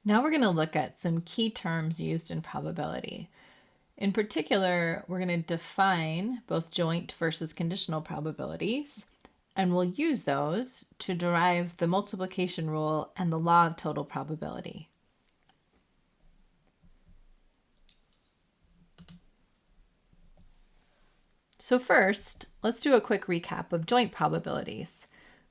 Now we're going to look at some key terms used in probability. In particular, we're going to define both joint versus conditional probabilities, and we'll use those to derive the multiplication rule and the law of total probability. So first, let's do a quick recap of joint probabilities.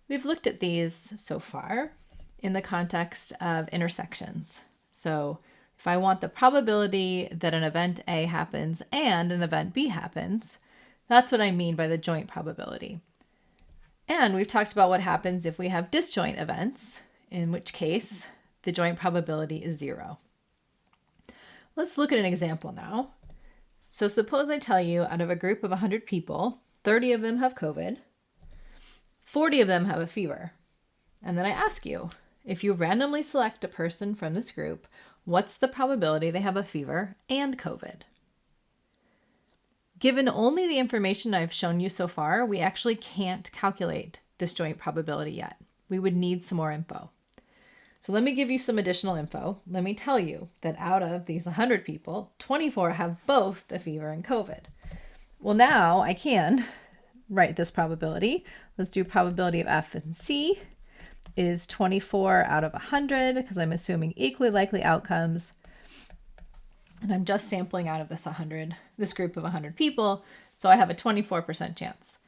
We've looked at these so far in the context of intersections. So if I want the probability that an event A happens and an event B happens, that's what I mean by the joint probability. And we've talked about what happens if we have disjoint events, in which case the joint probability is 0. Let's look at an example now. So suppose I tell you out of a group of 100 people, 30 of them have COVID, 40 of them have a fever. And then I ask you, if you randomly select a person from this group, what's the probability they have a fever and COVID? Given only the information I've shown you so far, we actually can't calculate this joint probability yet. We would need some more info. So let me give you some additional info. Let me tell you that out of these 100 people, 24 have both the fever and COVID. Well, now I can write this probability. Let's do probability of F and C is 24 out of 100 because I'm assuming equally likely outcomes. And I'm just sampling out of this group of 100 people. So I have a 24% chance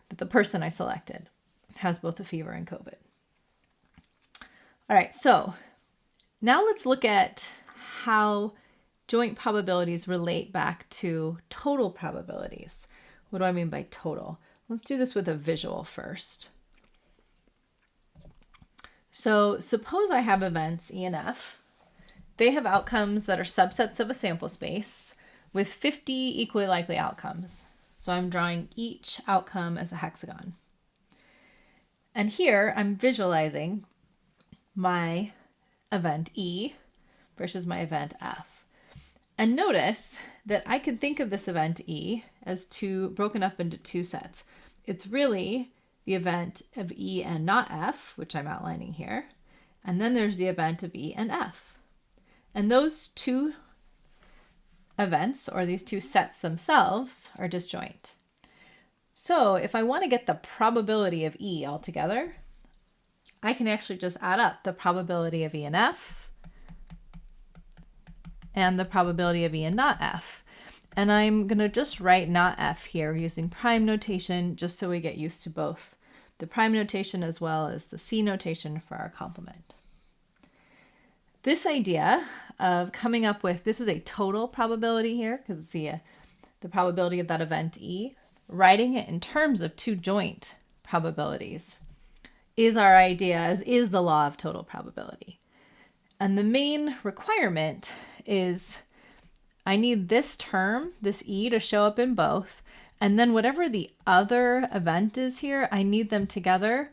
that the person I selected has both the fever and COVID. All right, so now let's look at how joint probabilities relate back to total probabilities. What do I mean by total? Let's do this with a visual first. So suppose I have events E and F. They have outcomes that are subsets of a sample space with 50 equally likely outcomes. So I'm drawing each outcome as a hexagon. And here I'm visualizing my event E versus my event F. And notice that I can think of this event E as broken up into two sets. It's really the event of E and not F, which I'm outlining here. And then there's the event of E and F. And those two events, or these two sets themselves, are disjoint. So if I want to get the probability of E altogether, I can actually just add up the probability of E and F and the probability of E and not F. And I'm going to just write not F here using prime notation just so we get used to both the prime notation as well as the C notation for our complement. This idea of coming up with, this is a total probability here because it's the probability of that event E, writing it in terms of two joint probabilities is our idea, is the law of total probability. And the main requirement is I need this term, this E, to show up in both. And then whatever the other event is here, I need them together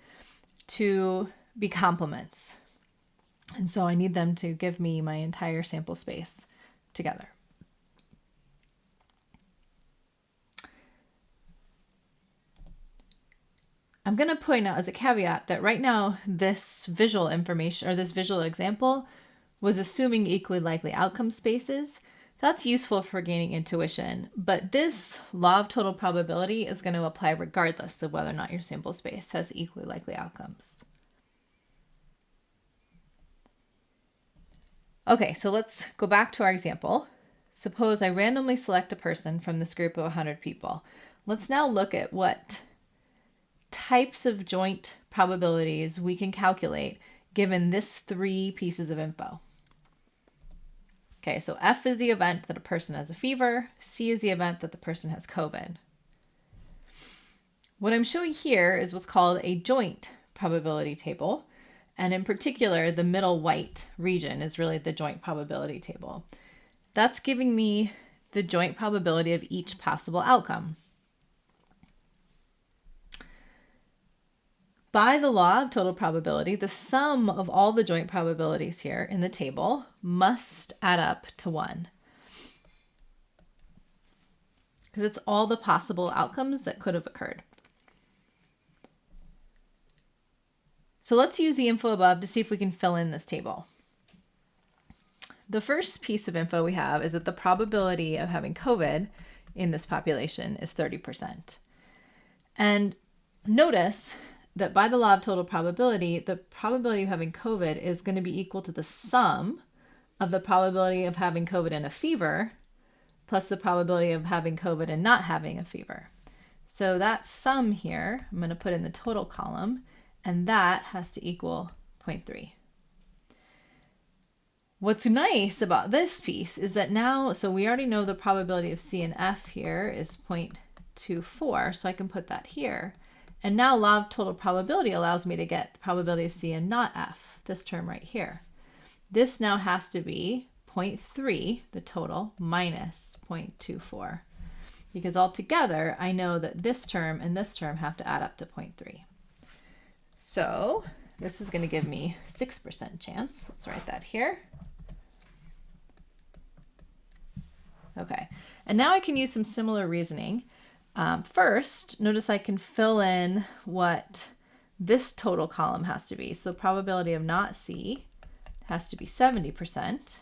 to be complements. And so I need them to give me my entire sample space together. I'm going to point out as a caveat that right now this visual information or this visual example was assuming equally likely outcome spaces. That's useful for gaining intuition, but this law of total probability is going to apply regardless of whether or not your sample space has equally likely outcomes. Okay, so let's go back to our example. Suppose I randomly select a person from this group of 100 people. Let's now look at what types of joint probabilities we can calculate given this three pieces of info. Okay, so F is the event that a person has a fever. C is the event that the person has COVID. What I'm showing here is what's called a joint probability table. And in particular, the middle white region is really the joint probability table. That's giving me the joint probability of each possible outcome. By the law of total probability, the sum of all the joint probabilities here in the table must add up to 1. Because it's all the possible outcomes that could have occurred. So let's use the info above to see if we can fill in this table. the first piece of info we have is that the probability of having COVID in this population is 30%. And notice that by the law of total probability, the probability of having COVID is going to be equal to the sum of the probability of having COVID and a fever plus the probability of having COVID and not having a fever. So that sum here, I'm going to put in the total column, and that has to equal 0.3. What's nice about this piece is that now, so we already know the probability of C and F here is 0.24, so I can put that here. And now law of total probability allows me to get the probability of C and not F, this term right here. This now has to be 0.3, the total, minus 0.24. Because altogether, I know that this term and this term have to add up to 0.3. So this is going to give me 6% chance. Let's write that here. Okay, and now I can use some similar reasoning. First, notice I can fill in what this total column has to be. So the probability of not C has to be 70%,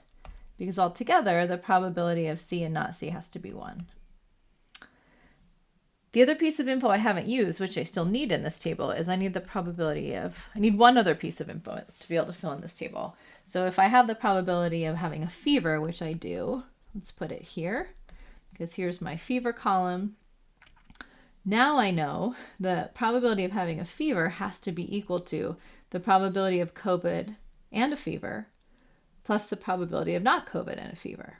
because altogether the probability of C and not C has to be 1. The other piece of info I haven't used, which I still need in this table, is I need one other piece of info to be able to fill in this table. So if I have the probability of having a fever, which I do, let's put it here, because here's my fever column. Now I know the probability of having a fever has to be equal to the probability of COVID and a fever plus the probability of not COVID and a fever,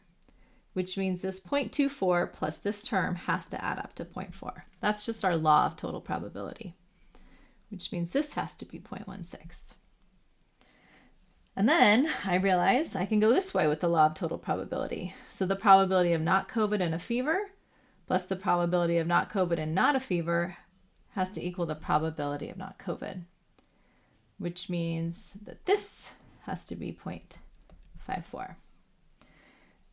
which means this 0.24 plus this term has to add up to 0.4. That's just our law of total probability, which means this has to be 0.16. And then I realize I can go this way with the law of total probability. So the probability of not COVID and a fever plus the probability of not COVID and not a fever has to equal the probability of not COVID, which means that this has to be 0.54.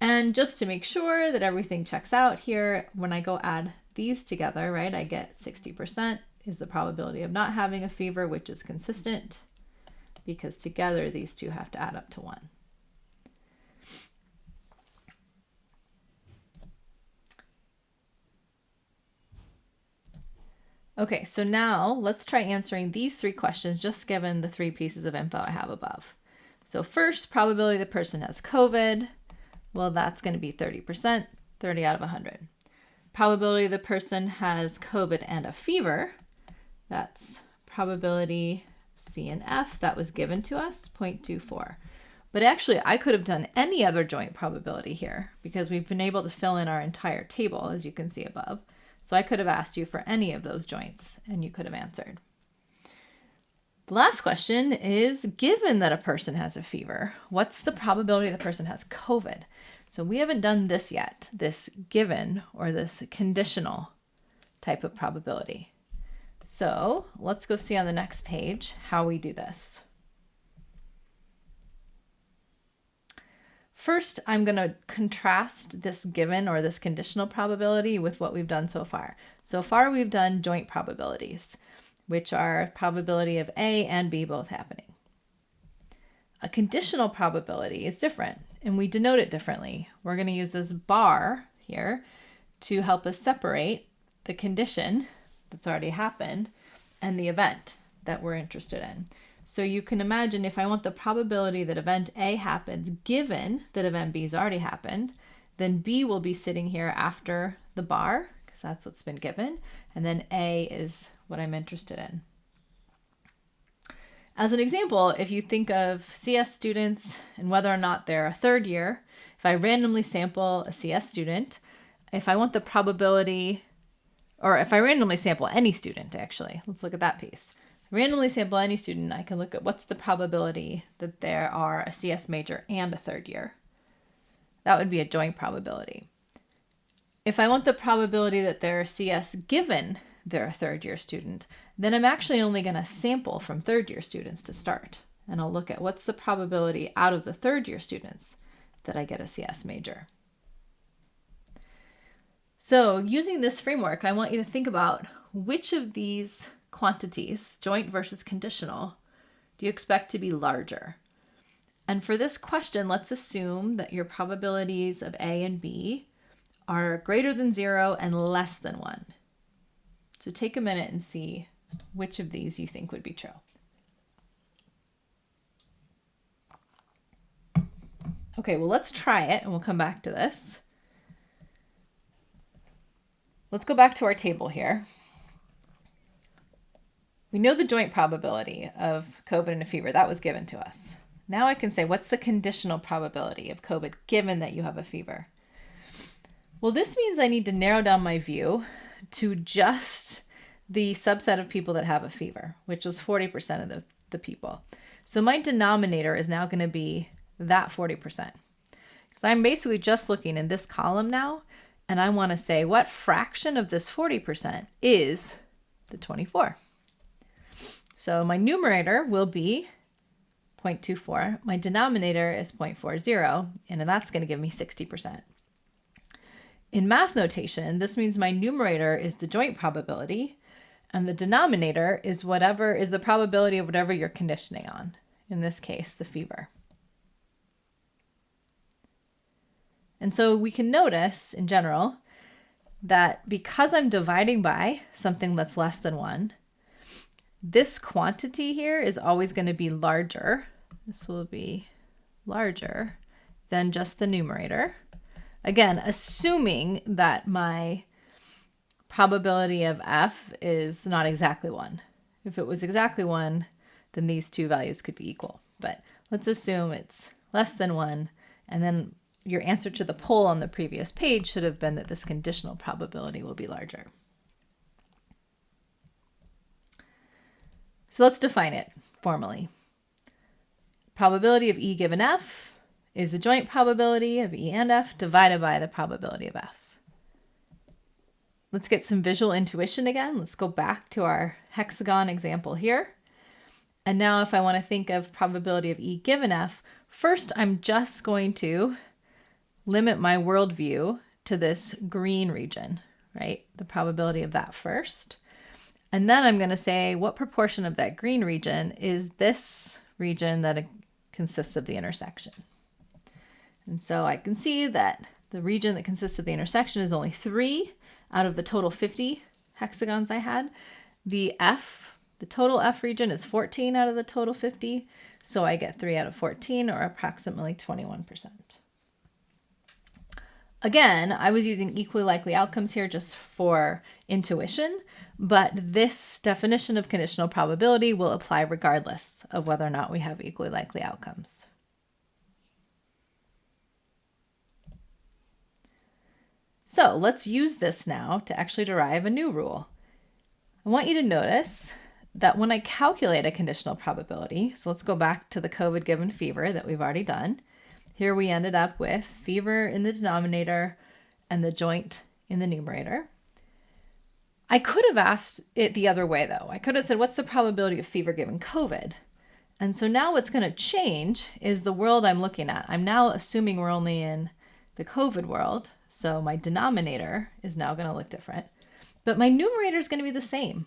And just to make sure that everything checks out here, when I go add these together, right, I get 60% is the probability of not having a fever, which is consistent because together these two have to add up to 1. Okay, so now let's try answering these 3 questions just given the 3 pieces of info I have above. So first, probability the person has COVID. Well, that's going to be 30%, 30 out of 100. Probability the person has COVID and a fever. That's probability C and F. That was given to us, 0.24. But actually, I could have done any other joint probability here because we've been able to fill in our entire table, as you can see above. So I could have asked you for any of those joints, and you could have answered. The last question is, given that a person has a fever, what's the probability the person has COVID? So we haven't done this yet, this given or this conditional type of probability. So let's go see on the next page how we do this. First, I'm going to contrast this given or this conditional probability with what we've done so far. So far, we've done joint probabilities, which are probability of A and B both happening. A conditional probability is different, and we denote it differently. We're going to use this bar here to help us separate the condition that's already happened and the event that we're interested in. So you can imagine if I want the probability that event A happens given that event B has already happened, then B will be sitting here after the bar because that's what's been given, and then A is what I'm interested in. As an example, if you think of CS students and whether or not they're a third year, if I randomly sample a CS student, if I want the probability, or if I randomly sample any student actually, let's look at that piece. Randomly sample any student, I can look at what's the probability that there are a CS major and a third year. That would be a joint probability. If I want the probability that they're CS given they're a third year student, then I'm actually only going to sample from third year students to start. And I'll look at what's the probability out of the third year students that I get a CS major. So using this framework, I want you to think about which of these quantities, joint versus conditional, do you expect to be larger? And for this question, let's assume that your probabilities of A and B are greater than 0 and less than 1. So take a minute and see which of these you think would be true. Okay, well, let's try it and we'll come back to this. Let's go back to our table here. We know the joint probability of COVID and a fever. That was given to us. Now I can say, what's the conditional probability of COVID given that you have a fever? Well, this means I need to narrow down my view to just the subset of people that have a fever, which was 40% of the people. So my denominator is now going to be that 40%. Because I'm basically just looking in this column now, and I want to say what fraction of this 40% is the 24. So my numerator will be 0.24. My denominator is 0.40, and that's going to give me 60%. In math notation, this means my numerator is the joint probability, and the denominator is whatever is the probability of whatever you're conditioning on. In this case, the fever. And so we can notice in general that because I'm dividing by something that's less than 1, this quantity here is always going to be larger. This will be larger than just the numerator. Again, assuming that my probability of F is not exactly 1. If it was exactly 1, then these two values could be equal. But let's assume it's less than 1, and then your answer to the poll on the previous page should have been that this conditional probability will be larger. So let's define it formally. Probability of E given F is the joint probability of E and F divided by the probability of F. Let's get some visual intuition again. Let's go back to our hexagon example here. And now if I want to think of probability of E given F, first I'm just going to limit my worldview to this green region, right? The probability of that first. And then I'm going to say what proportion of that green region is this region that consists of the intersection. And so I can see that the region that consists of the intersection is only 3 out of the total 50 hexagons I had. The total F region is 14 out of the total 50. So I get 3 out of 14, or approximately 21%. Again, I was using equally likely outcomes here just for intuition, but this definition of conditional probability will apply regardless of whether or not we have equally likely outcomes. So let's use this now to actually derive a new rule. I want you to notice that when I calculate a conditional probability, so let's go back to the COVID given fever that we've already done. Here we ended up with fever in the denominator and the joint in the numerator. I could have asked it the other way though. I could have said, what's the probability of fever given COVID? And so now what's going to change is the world I'm looking at. I'm now assuming we're only in the COVID world. So my denominator is now going to look different, but my numerator is going to be the same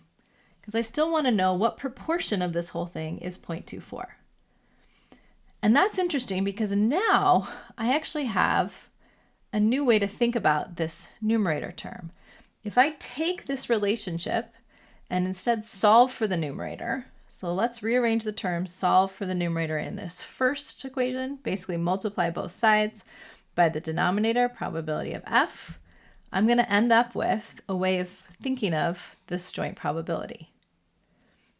because I still want to know what proportion of this whole thing is 0.24. And that's interesting because now I actually have a new way to think about this numerator term. If I take this relationship and instead solve for the numerator, so let's rearrange the term, solve for the numerator in this first equation, basically multiply both sides by the denominator, probability of F, I'm going to end up with a way of thinking of this joint probability.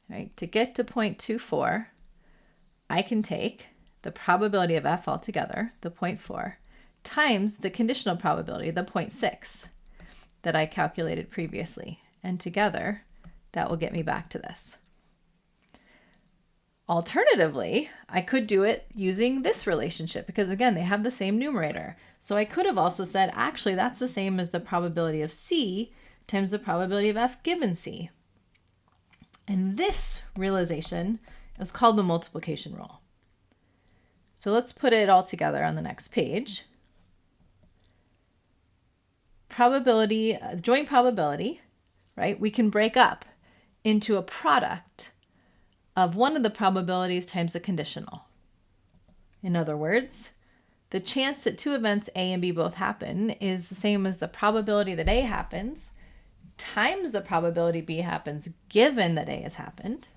Right? To get to 0.24, I can take the probability of F altogether, the 0.4, times the conditional probability, the 0.6, that I calculated previously. And together, that will get me back to this. Alternatively, I could do it using this relationship because, again, they have the same numerator. So I could have also said, actually, that's the same as the probability of C times the probability of F given C. And this realization is called the multiplication rule. So let's put it all together on the next page. Probability, joint probability, right? We can break up into a product of one of the probabilities times the conditional. In other words, the chance that two events A and B both happen is the same as the probability that A happens times the probability B happens given that A has happened,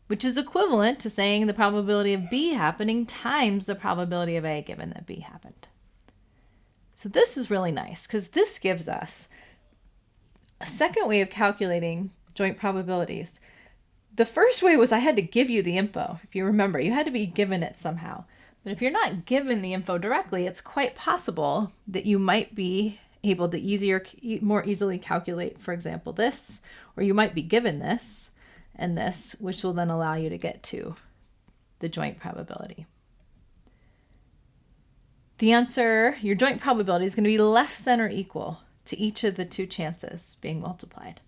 which is equivalent to saying the probability of B happening times the probability of A given that B happened. So this is really nice because this gives us a second way of calculating joint probabilities. The first way was I had to give you the info. If you remember, you had to be given it somehow. But if you're not given the info directly, it's quite possible that you might be able to more easily calculate, for example, this, or you might be given this and this, which will then allow you to get to the joint probability. The answer, your joint probability, is going to be less than or equal to each of the two chances being multiplied.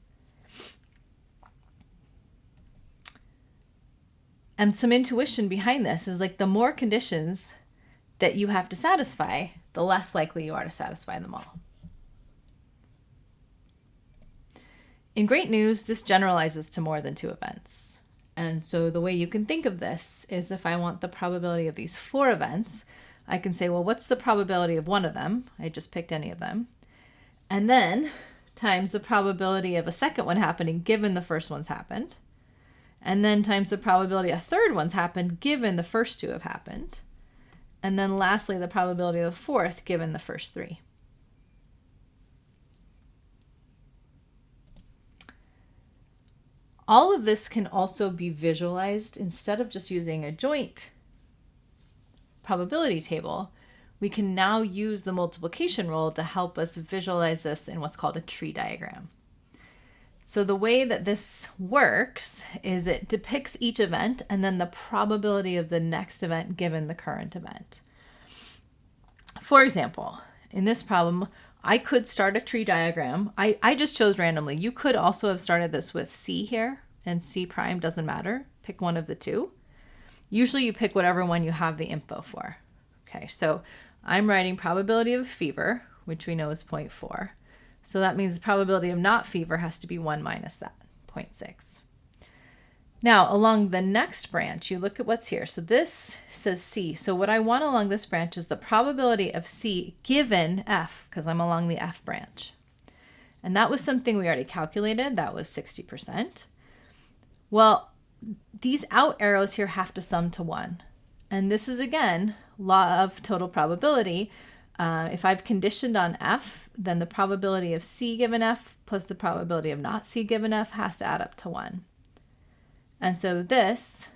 And some intuition behind this is like the more conditions that you have to satisfy, the less likely you are to satisfy them all. In great news, this generalizes to more than two events. And so the way you can think of this is if I want the probability of these 4 events, I can say, well, what's the probability of one of them? I just picked any of them. And then times the probability of a second one happening given the first one's happened. And then times the probability a third one's happened given the first 2 have happened. And then lastly, the probability of the fourth given the first 3. All of this can also be visualized. Instead of just using a joint probability table, we can now use the multiplication rule to help us visualize this in what's called a tree diagram. So the way that this works is it depicts each event and then the probability of the next event given the current event. For example, in this problem, I could start a tree diagram. I just chose randomly. You could also have started this with C here, and C prime doesn't matter. Pick one of the two. Usually you pick whatever one you have the info for. Okay, so I'm writing probability of fever, which we know is 0.4. So that means the probability of not fever has to be 1 minus that, 0.6. Now, along the next branch, you look at what's here. So this says C. So what I want along this branch is the probability of C given F, because I'm along the F branch. And that was something we already calculated. That was 60%. Well, these out arrows here have to sum to 1. And this is, again, law of total probability. If I've conditioned on F, then the probability of C given F plus the probability of not C given F has to add up to 1. And so this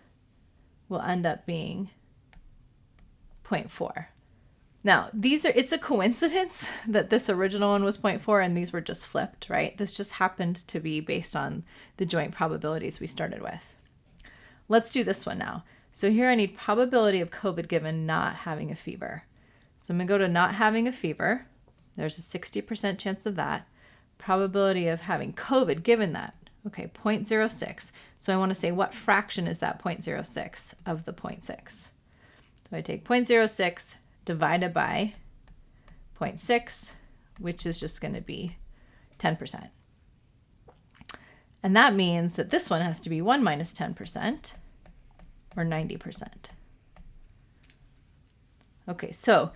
will end up being 0.4. Now, it's a coincidence that this original one was 0.4 and these were just flipped, right? This just happened to be based on the joint probabilities we started with. Let's do this one now. So here I need probability of COVID given not having a fever. So I'm going to go to not having a fever. There's a 60% chance of that. Probability of having COVID given that. Okay, 0.06. So I want to say what fraction is that 0.06 of the 0.6. So I take 0.06 divided by 0.6, which is just going to be 10%. And that means that this one has to be 1 minus 10%, or 90%. Okay, so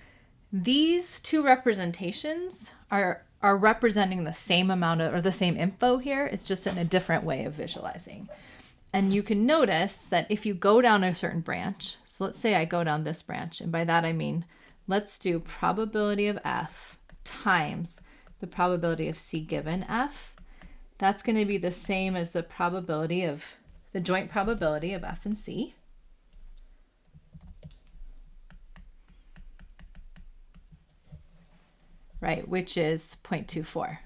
these two representations are representing the same amount of, or the same info here. It's just in a different way of visualizing. And you can notice that if you go down a certain branch, so let's say I go down this branch, and by that I mean, let's do probability of F times the probability of C given F. That's going to be the same as the probability of, the joint probability of F and C. Right, which is 0.24.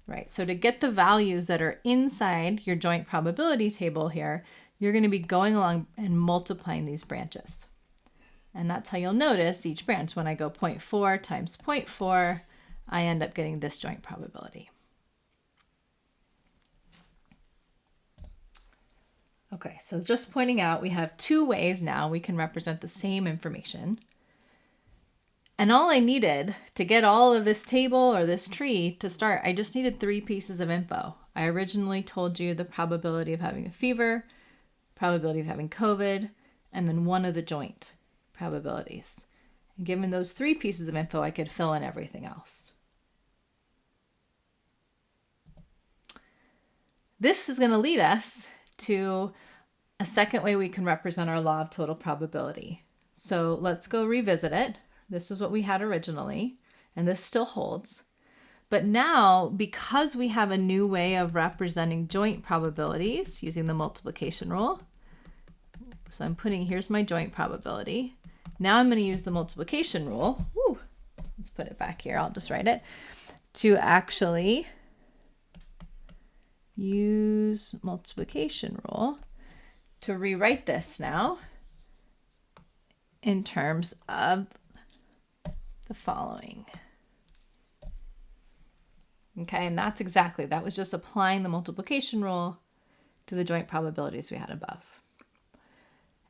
Right, so to get the values that are inside your joint probability table here, you're going to be going along and multiplying these branches. And that's how you'll notice each branch. When I go 0.4 times 0.4, I end up getting this joint probability. Okay, so just pointing out, we have two ways now we can represent the same information. And all I needed to get all of this table or this tree to start, I just needed 3 pieces of info. I originally told you the probability of having a fever, probability of having COVID, and then one of the joint probabilities. And given those 3 pieces of info, I could fill in everything else. This is going to lead us to a second way we can represent our law of total probability. So let's go revisit it. This is what we had originally, and this still holds. But now, because we have a new way of representing joint probabilities using the multiplication rule, so I'm putting, here's my joint probability. Now I'm going to use the multiplication rule. Woo, let's put it back here. I'll just write it. To actually use multiplication rule to rewrite this now in terms of the following. Okay, and that's exactly, that was just applying the multiplication rule to the joint probabilities we had above.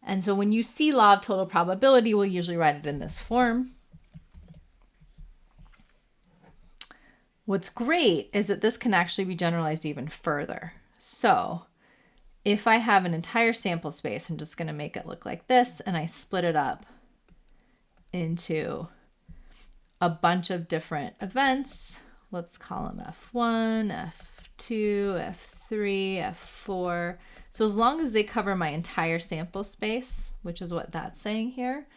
And so when you see law of total probability, we'll usually write it in this form. What's great is that this can actually be generalized even further. So if I have an entire sample space, I'm just going to make it look like this, and I split it up into a bunch of different events. Let's call them F1, F2, F3, F4. So as long as they cover my entire sample space, which is what that's saying here,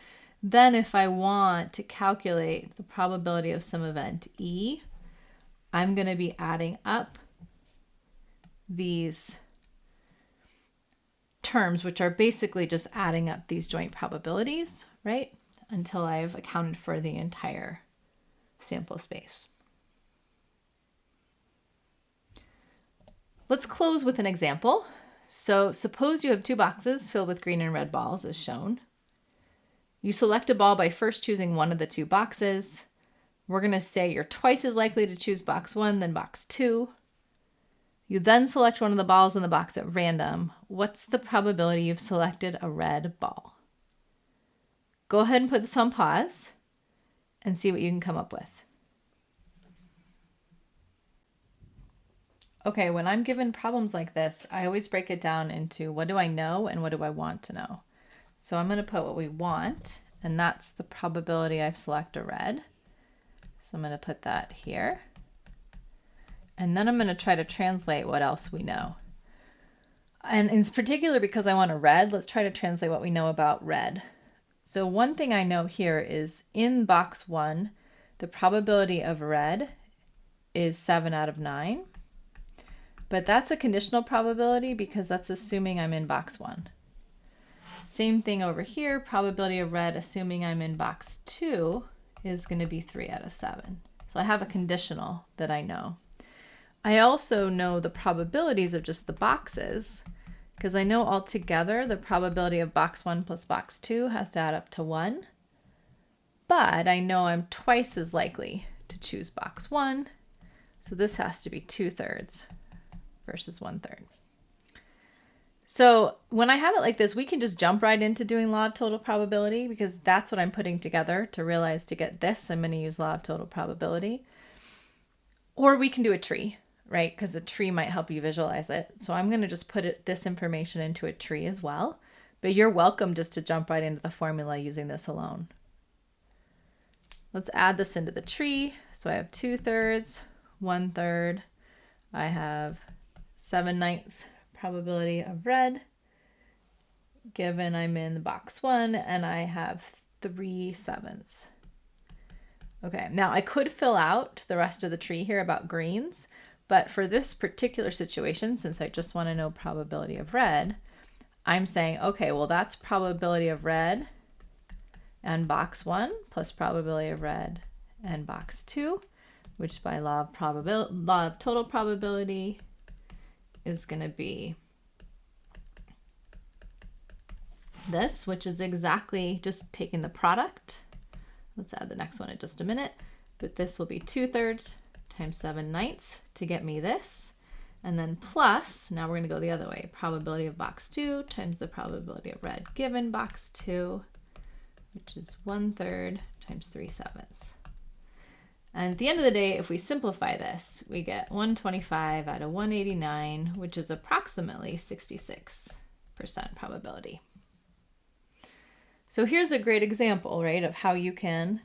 then if I want to calculate the probability of some event E, I'm going to be adding up these terms, which are basically just adding up these joint probabilities, right? Until I've accounted for the entire sample space. Let's close with an example. So suppose you have 2 boxes filled with green and red balls as shown. You select a ball by first choosing one of the 2 boxes. We're going to say you're twice as likely to choose box 1 than box 2. You then select one of the balls in the box at random. What's the probability you've selected a red ball? Go ahead and put this on pause and see what you can come up with. Okay, when I'm given problems like this, I always break it down into what do I know and what do I want to know. So I'm going to put what we want, and that's the probability I've selected red. So I'm going to put that here. And then I'm going to try to translate what else we know. And in particular, because I want a red, let's try to translate what we know about red. So one thing I know here is in box 1, the probability of red is 7 out of 9. But that's a conditional probability because that's assuming I'm in box 1. Same thing over here, probability of red assuming I'm in box 2 is going to be 3 out of 7. So I have a conditional that I know. I also know the probabilities of just the boxes because I know altogether the probability of box 1 plus box 2 has to add up to 1. But I know I'm twice as likely to choose box 1. So this has to be 2/3 versus 1/3. So when I have it like this, we can just jump right into doing law of total probability because that's what I'm putting together to realize to get this, I'm going to use law of total probability. Or we can do a tree, right? Because a tree might help you visualize it. So I'm going to just put this information into a tree as well. But you're welcome just to jump right into the formula using this alone. Let's add this into the tree. So I have 2/3, 1/3. I have 7/9 probability of red, given I'm in the box 1, and I have 3/7. Okay, now I could fill out the rest of the tree here about greens, but for this particular situation, since I just want to know probability of red, I'm saying, okay, well that's probability of red and box 1 plus probability of red and box 2, which by law of total probability is going to be this, which is exactly just taking the product. Let's add the next one in just a minute, but this will be 2/3 times 7/9 to get me this. And then plus, now we're going to go the other way, probability of box 2 times the probability of red given box 2, which is 1/3 times 3/7. And at the end of the day, if we simplify this, we get 125 out of 189, which is approximately 66% probability. So here's a great example, right, of how you can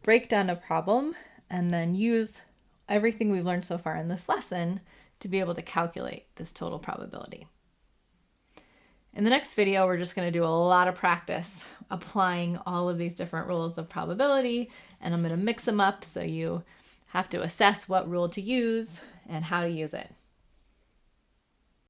break down a problem and then use everything we've learned so far in this lesson to be able to calculate this total probability. In the next video, we're just going to do a lot of practice applying all of these different rules of probability, and I'm going to mix them up so you have to assess what rule to use and how to use it.